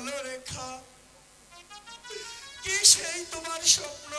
বলো রেখা, কি সেই তোমার স্বপ্ন?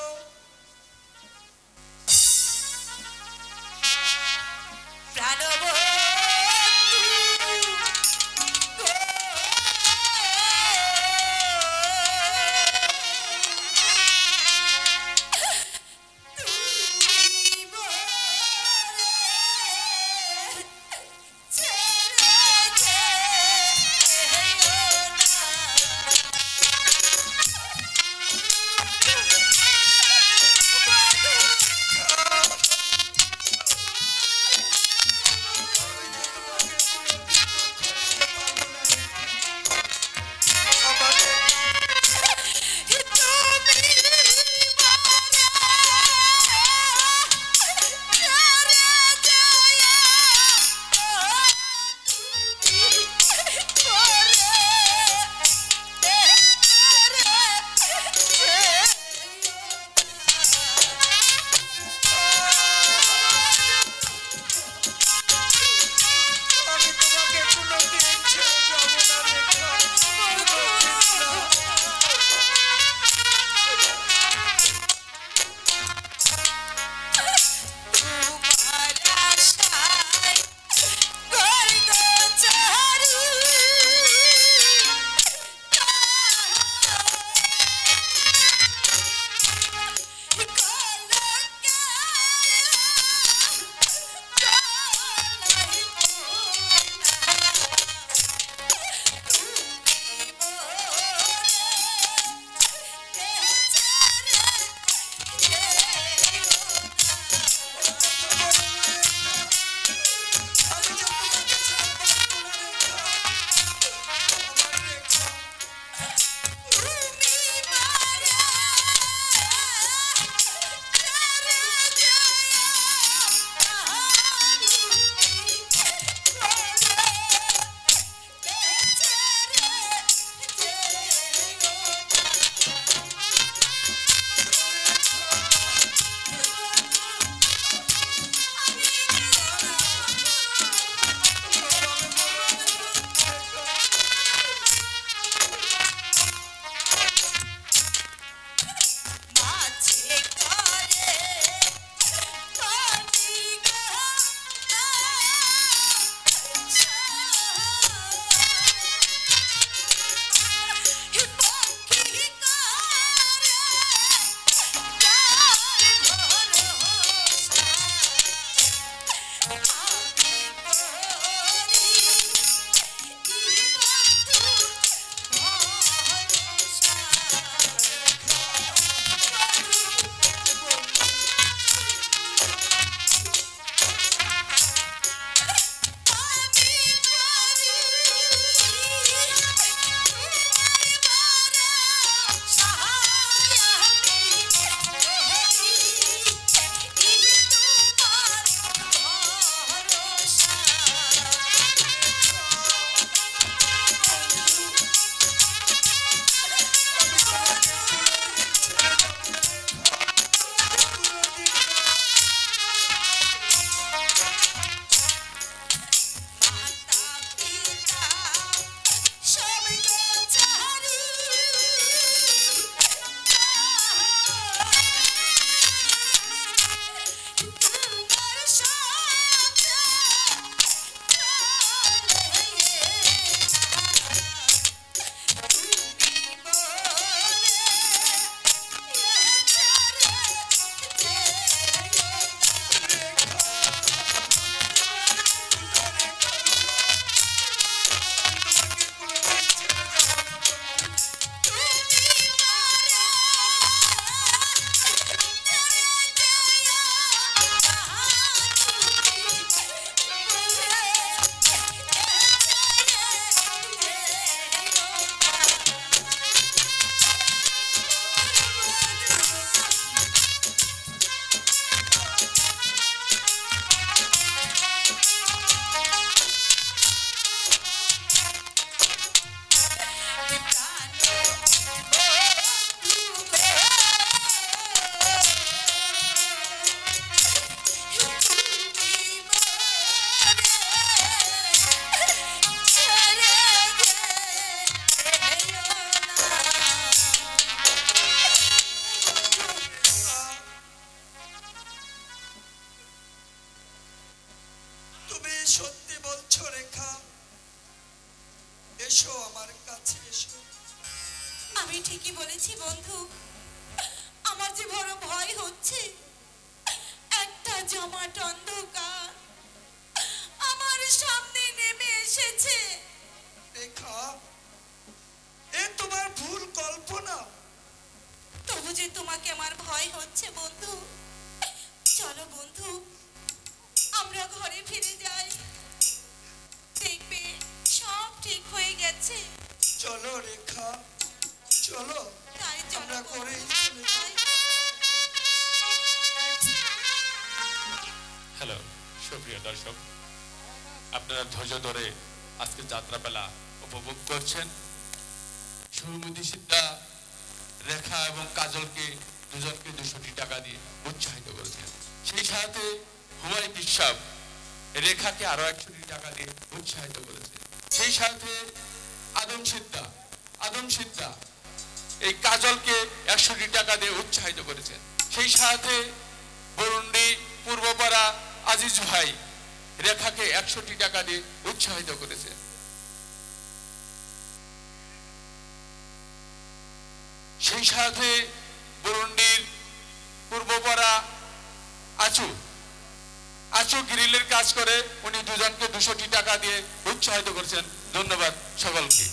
বলছো রেখা? এসো আমার কাছে এসো। আমি ঠিকই বলেছি বন্ধু, আমার যে বড় ভয় হচ্ছে। একটা জমাট অন্ধকার আমার সামনে নেমে এসেছে। রেখা, এ তোমার ভুল কল্পনা। তবু যে তোমাকে আমার ভয় হচ্ছে বন্ধু। চলো বন্ধু, আমরা ঘরে ফিরে যাই, দেখবে সব ঠিক হয়ে গেছে। চলো রেখা, চলো। তাই আমরা চলো করে হ্যালো সুপ্রিয় দর্শক, আপনারা ধৈর্য ধরে আজকে যাত্রাপালা উপভোগ করছেন। সৌমতি সিদ্ধা রেখা এবং কাজলকে দুজনকে 200 টাকা দিয়ে উৎসাহিত করেছেন। সেই সাথে হুমায়ুন বিশ্বাস রেখাকে আরো 100 টাকা দিয়ে উৎসাহিত করেছে। সেই সাথে আদম সিদ্ধা এই কাজলকে 100 টাকা দিয়ে উৎসাহিত করেছেন। সেই সাথে বরুন্ডি পূর্বপাড়া আজিজ ভাই রেখাকে 100 টাকা দিয়ে উৎসাহিত করেছেন। সেই সাথে বরুন্ডির পূর্বপাড়া আচু গ্রিলের কাজ করে, উনি দুজনকে 200 টাকা দিয়ে উৎসাহিত করেছেন। ধন্যবাদ সকলকে।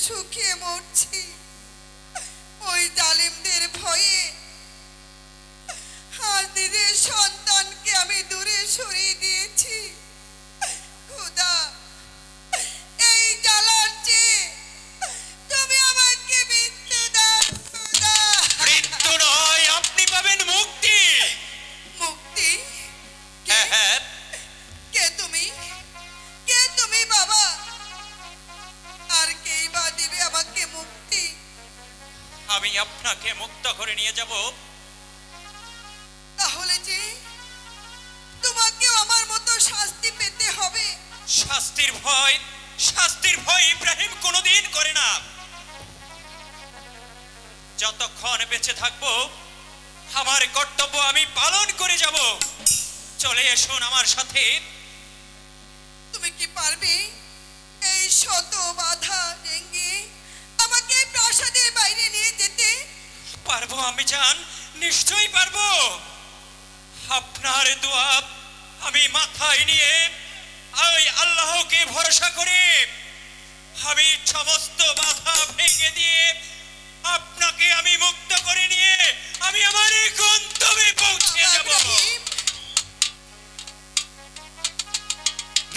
শুকিয়ে মরছি ওই জালিমদের ভয়ে। আজ নিজের সন্তানকে আমি দূরে সরিয়ে দিয়েছি। খোদা, এই জ্বালার চেয়ে তুমি আমাকে মৃত্যু দাও। খোদা, মৃত্যু নয়, আপনি পাবেন মুক্তি। মুক্তি? হ্যাঁ, কে তুমি? কে তুমি বাবা? আর কেই বা দিবে আমাকে মুক্তি? আমি আপনাকে মুক্ত করে নিয়ে যাব। তাহলে যে তোমাকেও আমার মতো শাস্তি পেতে হবে। শাস্তির ভয় ইব্রাহিম কোনোদিন করে না। যতক্ষণ বেঁচে থাকবো আমার কর্তব্য আমি পালন করে যাব। চলে এসুন আমার সাথে। তুমি কি পারবে এই শত বাধা ভেঙে আমাকে প্রাসাদের বাইরে নিয়ে যেতে? পারবো আমি জান, নিশ্চয়ই পারবো। আপনার দোয়া আমি মাথায় নিয়ে ওই আল্লাহকে ভরসা করে আমি সমস্ত বাধা ভেঙে দিয়ে আপনাকে আমি মুক্ত করে নিয়ে আমি আমার গন্তব্যে পৌঁছে যাব।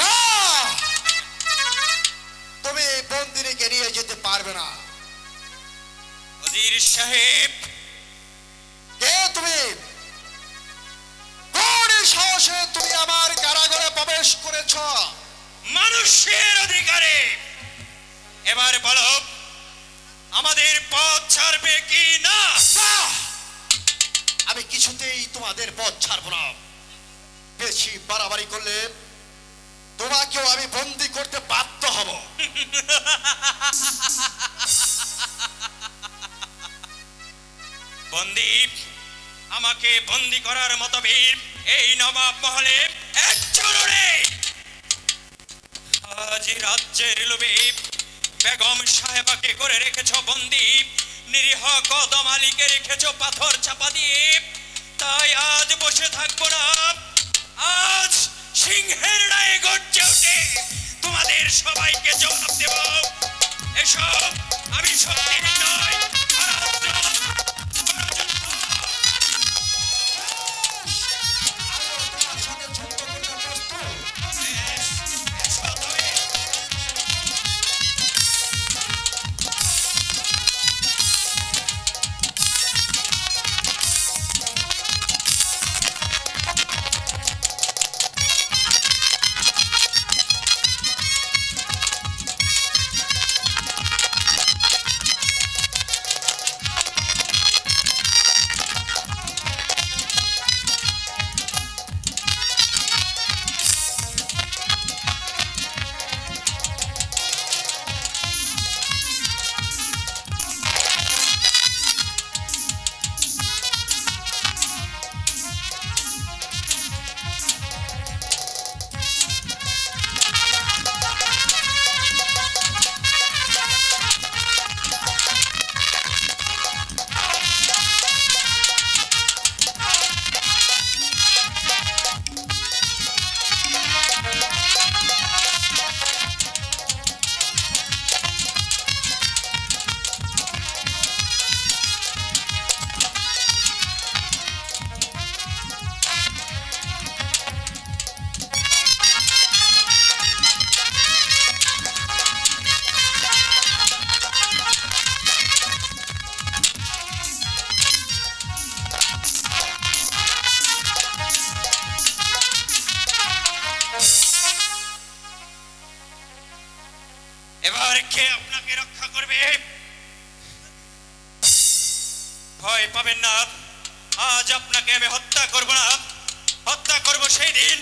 না, তুমি বন্দিনীকে নিয়ে যেতে পারবে না। ওজির সাহেব, কে তুমি? কোন সাহসে তুমি আমার কারাগারে প্রবেশ করেছ? মানুষের অধিকারে। এবার বলো, আমাদের পথ ছাড়বে কি না? আমি কিছুতেই তোমাদের পথ ছাড়ব না। বেশি বাড়াবাড়ি করলে তোমাকেও আমি বন্দি করতে বাধ্য হব। বন্দি? আমাকে বন্দি করার মতো বীর এই নবাব মহলে একজন নেই। আজ রাজ্যের লোভে বেগম সাহেবাকে করে রেখেছ বন্দী, নিরীহ কদম আলীকে রেখেছ পাথর চাপা দিয়ে। তাই আজ বসে থাকবো না, আজ সিংহের ন্যায় গর্জে উঠে তোমাদের সবাইকে জবাব দেব। এসব আমি সত্যি নয়, এবার কে আপনাকে রক্ষা করবে? ভয় পাবেন না, আজ আপনাকে আমি হত্যা করব না, হত্যা করব সেই দিন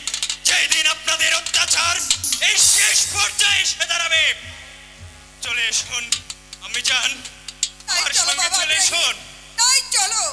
যেই দিন আপনাদের অত্যাচার এই শেষ পর্যায়ে এসে দাঁড়াবে। চলে এসুন, আমি চান তাই চলো বাবা, চলে এসুন। তাই চলো।